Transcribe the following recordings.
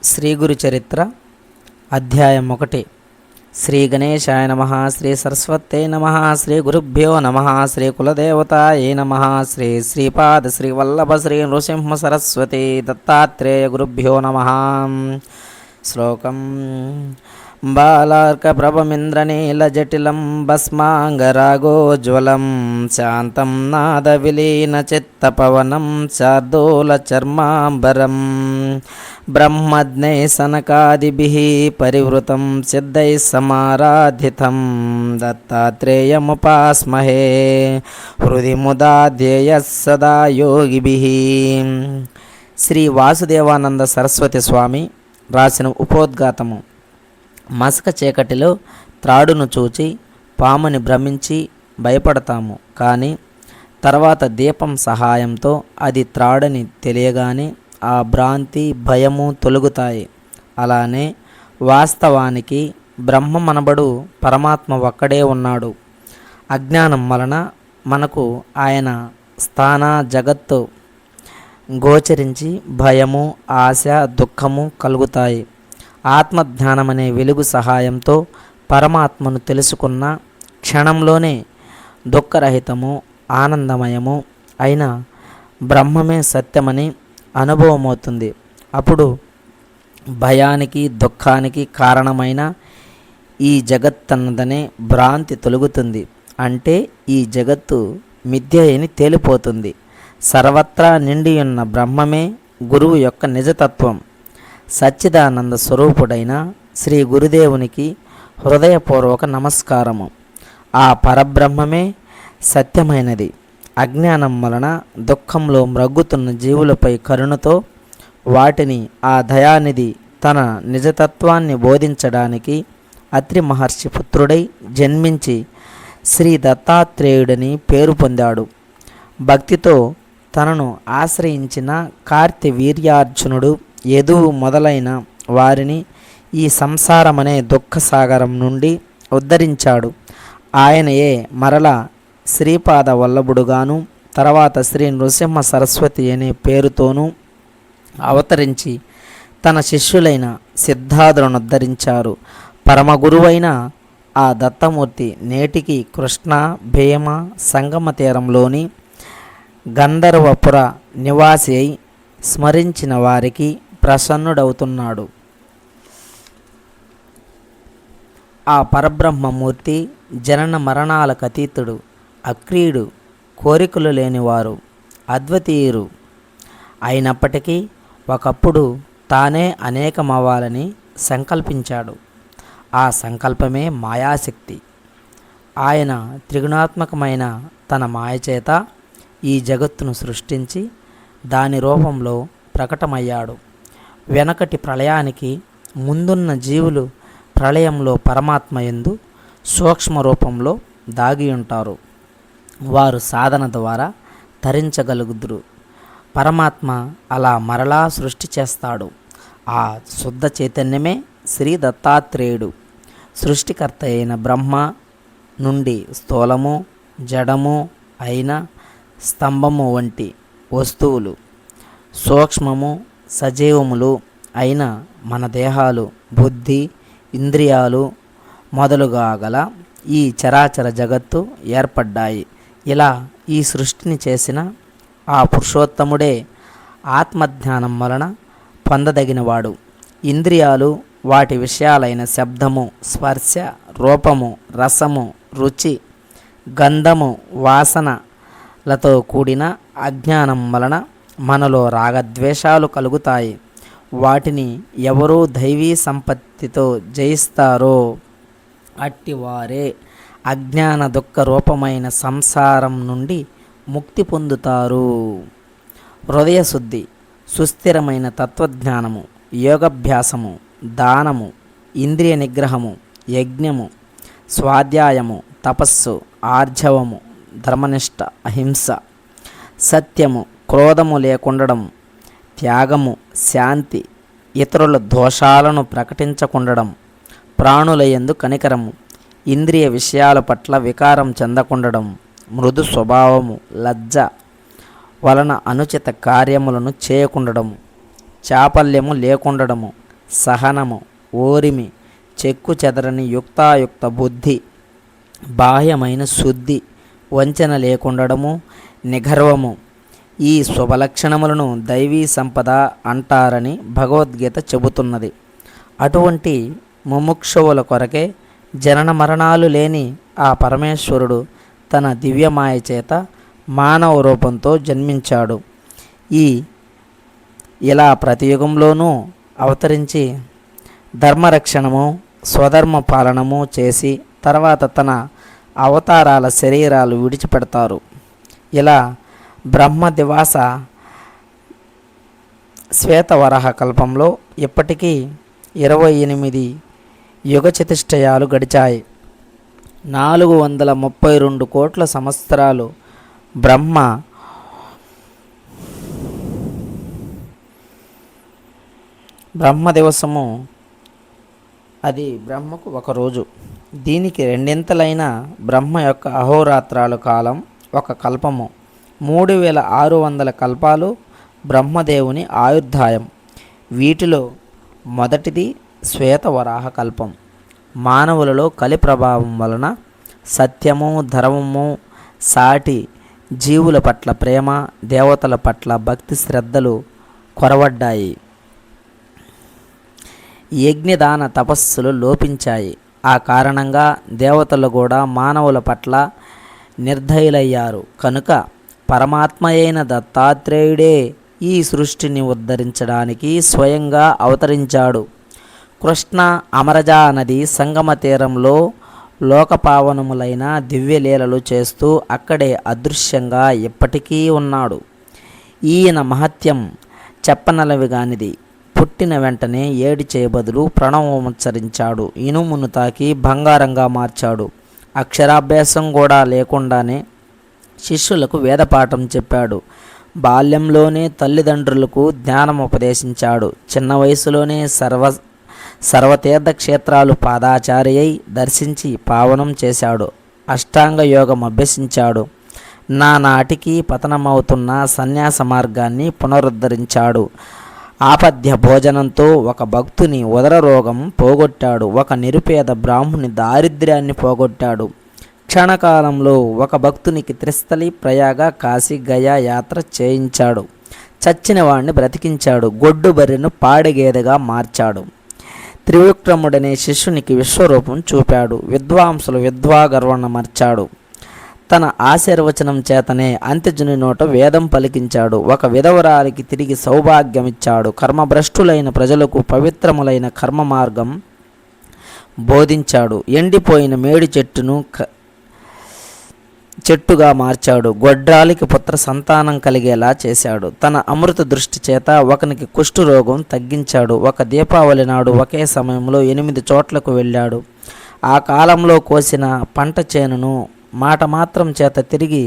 శ్రీ గురు చరిత్ర అధ్యాయం 1. శ్రీ గణేశాయ నమః. శ్రీ సరస్వతే నమః. శ్రీ గురుభ్యో నమః. శ్రీ కులదేవతాయే నమః. శ్రీ శ్రీపాద శ్రీ వల్లభ శ్రీ నృసింహ సరస్వతి దత్తాత్రేయ గురుభ్యో నమః. శ్లోకం బాలార్కప్రభమింద్రనీలజటిలం భస్మాంగరాగోజ్వలం శాంతం నాదవిలీనచిత్తపవనం శార్దూలచర్మాంబరం బ్రహ్మజ్ఞై సనకాదిభిః పరివృతం సిద్ధైః సమారాధితం దత్తాత్రేయముపాస్మహే హృది ముదా ధ్యేయః సదా యోగిభిః. శ్రీ వాసుదేవానంద సరస్వతి స్వామి రాసిన ఉపోద్ఘాతము. మసక చీకటిలో త్రాడును చూచి పాముని భ్రమించి భయపడతాము, కానీ తర్వాత దీపం సహాయంతో అది త్రాడని తెలియగానే ఆ భ్రాంతి భయము తొలగుతాయి. అలానే వాస్తవానికి బ్రహ్మమనబడు పరమాత్మ ఒక్కడే ఉన్నాడు. అజ్ఞానం వలన మనకు ఆయన స్థాన జగత్తు గోచరించి భయము ఆశ దుఃఖము కలుగుతాయి. ఆత్మజ్ఞానమనే వెలుగు సహాయంతో పరమాత్మను తెలుసుకున్న క్షణంలోనే దుఃఖరహితము ఆనందమయము అయిన బ్రహ్మమే సత్యమని అనుభవమవుతుంది. అప్పుడు భయానికి దుఃఖానికి కారణమైన ఈ జగత్తన్నదనే భ్రాంతి తొలగుతుంది. అంటే ఈ జగత్తు మిథ్య అని తేలిపోతుంది. సర్వత్రా నిండి ఉన్న బ్రహ్మమే గురువు యొక్క నిజతత్వం. సచ్చిదానంద స్వరూపుడైన శ్రీ గురుదేవునికి హృదయపూర్వక నమస్కారము. ఆ పరబ్రహ్మమే సత్యమైనది. అజ్ఞానం వలన దుఃఖంలో మ్రగ్గుతున్న జీవులపై కరుణతో వాటిని ఆ దయానిధి తన నిజతత్వాన్ని బోధించడానికి అత్రి మహర్షి పుత్రుడై జన్మించి శ్రీ దత్తాత్రేయుడని పేరు పొందాడు. భక్తితో తనను ఆశ్రయించిన కార్తవీర్యార్జునుడు యదువు మొదలైన వారిని ఈ సంసారమనే దుఃఖసాగరం నుండి ఉద్ధరించాడు. ఆయనయే మరలా శ్రీపాద వల్లభుడుగాను తర్వాత శ్రీ నృసింహ సరస్వతి అనే పేరుతోనూ అవతరించి తన శిష్యులైన సిద్ధార్థులను ఉద్ధరించారు. పరమగురువైన ఆ దత్తమూర్తి నేటికి కృష్ణ భీమ సంగమ తీరంలోని గంధర్వపుర నివాసి అయి స్మరించిన వారికి ప్రసన్నుడవుతున్నాడు. ఆ పరబ్రహ్మమూర్తి జనన మరణాలకు అతీతుడు, అక్రీయుడు, కోరికలు లేనివారు, అద్వితీయురు అయినప్పటికీ ఒకప్పుడు తానే అనేకమవ్వాలని సంకల్పించాడు. ఆ సంకల్పమే మాయాశక్తి. ఆయన త్రిగుణాత్మకమైన తన మాయచేత ఈ జగత్తును సృష్టించి దాని రూపంలో ప్రకటమయ్యాడు. వెనకటి ప్రళయానికి ముందున్న జీవులు ప్రళయంలో పరమాత్మ యందు సూక్ష్మ రూపంలో దాగి ఉంటారు. వారు సాధన ద్వారా తరించగలుగుదురు. పరమాత్మ అలా మరలా సృష్టి చేస్తాడు. ఆ శుద్ధ చైతన్యమే శ్రీ దత్తాత్రేయుడు. సృష్టికర్త అయిన బ్రహ్మ నుండి స్థూలము జడము అయిన స్తంభము వంటి వస్తువులు, సూక్ష్మము సజీవములు అయిన మన దేహాలు, బుద్ధి, ఇంద్రియాలు మొదలుగా గల ఈ చరాచర జగత్తు ఏర్పడ్డాయి. ఇలా ఈ సృష్టిని చేసిన ఆ పురుషోత్తముడే ఆత్మజ్ఞానం వలన పొందదగినవాడు. ఇంద్రియాలు వాటి విషయాలైన శబ్దము, స్పర్శ, రూపము, రసము, రుచి, గంధము, వాసనలతో కూడిన అజ్ఞానం వలన మనలో రాగద్వేషాలు కలుగుతాయి. వాటిని ఎవరూ దైవీ సంపత్తితో జయిస్తారో అట్టివారే అజ్ఞాన దుఃఖ రూపమైన సంసారం నుండి ముక్తి పొందుతారు. హృదయశుద్ధి, సుస్థిరమైన తత్వజ్ఞానము, యోగభ్యాసము, దానము, ఇంద్రియ నిగ్రహము, యజ్ఞము, స్వాధ్యాయము, తపస్సు, ఆర్జవము, ధర్మనిష్ట, అహింస, సత్యము, క్రోధము లేకుండడం, త్యాగము, శాంతి, ఇతరుల దోషాలను ప్రకటించకుండడం, ప్రాణులయందు కనికరము, ఇంద్రియ విషయాల పట్ల వికారం చెందకుండడం, మృదు స్వభావము, లజ్జ వలన అనుచిత కార్యములను చేయకుండడము, చాపల్యము లేకుండడము, సహనము, ఓరిమి, చెక్కు చెదరని యుక్తాయుక్త బుద్ధి, బాహ్యమైన శుద్ధి, వంచన లేకుండడము, నిగర్వము, ఈ శుభలక్షణములను దైవీ సంపద అంటారని భగవద్గీత చెబుతున్నది. అటువంటి ముముక్షువుల కొరకే జనన మరణాలు లేని ఆ పరమేశ్వరుడు తన దివ్యమాయ చేత మానవ రూపంతో జన్మించాడు. ఇలా ప్రతి యుగంలోనూ అవతరించి ధర్మరక్షణము, స్వధర్మ పాలనము చేసి తర్వాత తన అవతారాల శరీరాలు విడిచిపెడతారు. ఇలా బ్రహ్మదివాస శ్వేతవరాహ కల్పంలో ఇప్పటికీ 28 యుగ చతుష్టయాలు గడిచాయి. 432 కోట్ల సంవత్సరాలు బ్రహ్మ దివసము, అది బ్రహ్మకు ఒక రోజు. దీనికి రెండింతలైన బ్రహ్మ యొక్క అహోరాత్రాల కాలం ఒక కల్పము. 3600 కల్పాలు బ్రహ్మదేవుని ఆయుర్దాయం. వీటిలో మొదటిది శ్వేతవరాహ కల్పం. మానవులలో కలి ప్రభావం వలన సత్యము, ధర్మము, సాటి జీవుల పట్ల ప్రేమ, దేవతల పట్ల భక్తి శ్రద్ధలు కొరవడ్డాయి. యజ్ఞదాన తపస్సులు లోపించాయి. ఆ కారణంగా దేవతలు కూడా మానవుల పట్ల నిర్దయులయ్యారు. కనుక పరమాత్మ అయిన దత్తాత్రేయుడే ఈ సృష్టిని ఉద్ధరించడానికి స్వయంగా అవతరించాడు. కృష్ణ అమరజా నది సంగమ తీరంలో లోకపావనములైన దివ్యలీలలు చేస్తూ అక్కడే అదృశ్యంగా ఇప్పటికీ ఉన్నాడు. ఈయన మహత్యం చెప్పనలవిగానిది. పుట్టిన వెంటనే ఏడిచే బదులు ప్రణవముచ్చరించాడు. ఇనుమును తాకి బంగారంగా మార్చాడు. అక్షరాభ్యాసం కూడా లేకుండానే శిష్యులకు వేదపాఠం చెప్పాడు. బాల్యంలోనే తల్లిదండ్రులకు జ్ఞానం ఉపదేశించాడు. చిన్న వయసులోనే సర్వతీర్థక్షేత్రాలు పాదాచారి అయి దర్శించి పావనం చేశాడు. అష్టాంగ యోగం అభ్యసించాడు. నానాటికి పతనమవుతున్న సన్యాస మార్గాన్ని పునరుద్ధరించాడు. ఆపద్య భోజనంతో ఒక భక్తుని ఉదర రోగం పోగొట్టాడు. ఒక నిరుపేద బ్రాహ్మణి దారిద్ర్యాన్ని పోగొట్టాడు. క్షణకాలంలో ఒక భక్తునికి త్రిస్థలి, ప్రయాగ, కాశీ, గయా యాత్ర చేయించాడు. చచ్చిన వాడిని బ్రతికించాడు. గొడ్డు బర్రెను పాడిగేదెగా మార్చాడు. త్రివిక్రముడనే శిష్యునికి విశ్వరూపం చూపాడు. విద్వాంసులు విద్వాగర్వణ మార్చాడు. తన ఆశీర్వచనం చేతనే అంత్యజుని నోట వేదం పలికించాడు. ఒక విధవరాలికి తిరిగి సౌభాగ్యమిచ్చాడు. కర్మభ్రష్టులైన ప్రజలకు పవిత్రములైన కర్మ మార్గం బోధించాడు. ఎండిపోయిన మేడి చెట్టుగా మార్చాడు. గొడ్రాలికి పుత్ర సంతానం కలిగేలా చేశాడు. తన అమృత దృష్టి చేత ఒకనికి కుష్ఠరోగం తగ్గించాడు. ఒక దీపావళి నాడు ఒకే సమయంలో 8 చోట్లకు వెళ్ళాడు. ఆ కాలంలో కోసిన పంట చేనును మాట మాత్రం చేత తిరిగి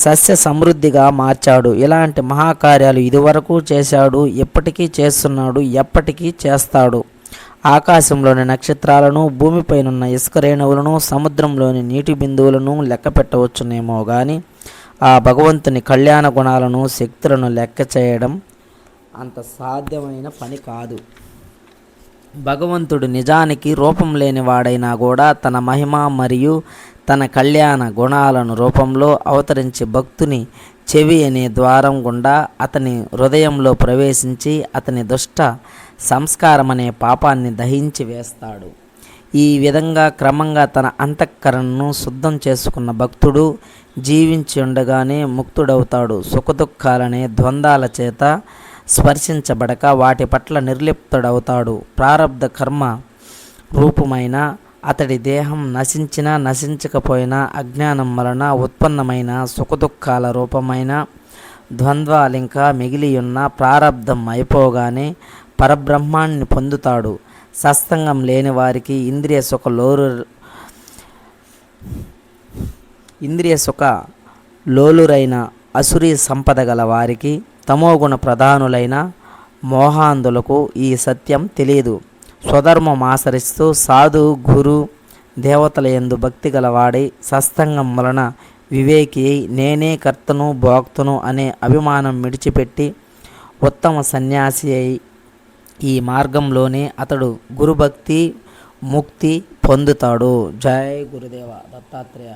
సస్య సమృద్ధిగా మార్చాడు. ఇలాంటి మహాకార్యాలు ఇదివరకు చేశాడు, ఎప్పటికీ చేస్తున్నాడు, ఎప్పటికీ చేస్తాడు. ఆకాశంలోని నక్షత్రాలను, భూమిపైనున్న ఇసుక రేణువులను, సముద్రంలోని నీటి బిందువులను లెక్క పెట్టవచ్చునేమో కానీ ఆ భగవంతుని కళ్యాణ గుణాలను, శక్తులను లెక్క చేయడం అంత సాధ్యమైన పని కాదు. భగవంతుడు నిజానికి రూపం లేని వాడైనా కూడా తన మహిమ మరియు తన కళ్యాణ గుణాలను రూపంలో అవతరించి భక్తుని చెవి అనే ద్వారం గుండా అతని హృదయంలో ప్రవేశించి అతని దుష్ట సంస్కారం అనే పాపాన్ని దహించి వేస్తాడు. ఈ విధంగా క్రమంగా తన అంతఃకరణను శుద్ధం చేసుకున్న భక్తుడు జీవించి ఉండగానే ముక్తుడవుతాడు. సుఖదుఖాలనే ద్వంద్వాల చేత స్పర్శించబడక వాటి పట్ల నిర్లిప్తుడవుతాడు. ప్రారబ్ధ కర్మ రూపమైన అతడి దేహం నశించినా నశించకపోయినా అజ్ఞానం వలన ఉత్పన్నమైన సుఖదుఖాల రూపమైన ద్వంద్వాలింకా మిగిలియున్న ప్రారబ్ధం అయిపోగానే పరబ్రహ్మాన్ని పొందుతాడు. సత్సంగం లేని వారికి ఇంద్రియ సుఖ లోలురైన అసురీ సంపద గల వారికి, తమోగుణ ప్రధానులైన మోహాంధులకు ఈ సత్యం తెలియదు. స్వధర్మం ఆచరిస్తూ సాధు, గురు, దేవతల యందు భక్తి గలవాడై సత్సంగం వలన వివేకి నేనే కర్తను భోక్తను అనే అభిమానం విడిచిపెట్టి ఉత్తమ సన్యాసి అయి ఈ మార్గంలోనే అతడు గురుభక్తి ముక్తి పొందుతాడు. జై గురుదేవ దత్తాత్రేయ.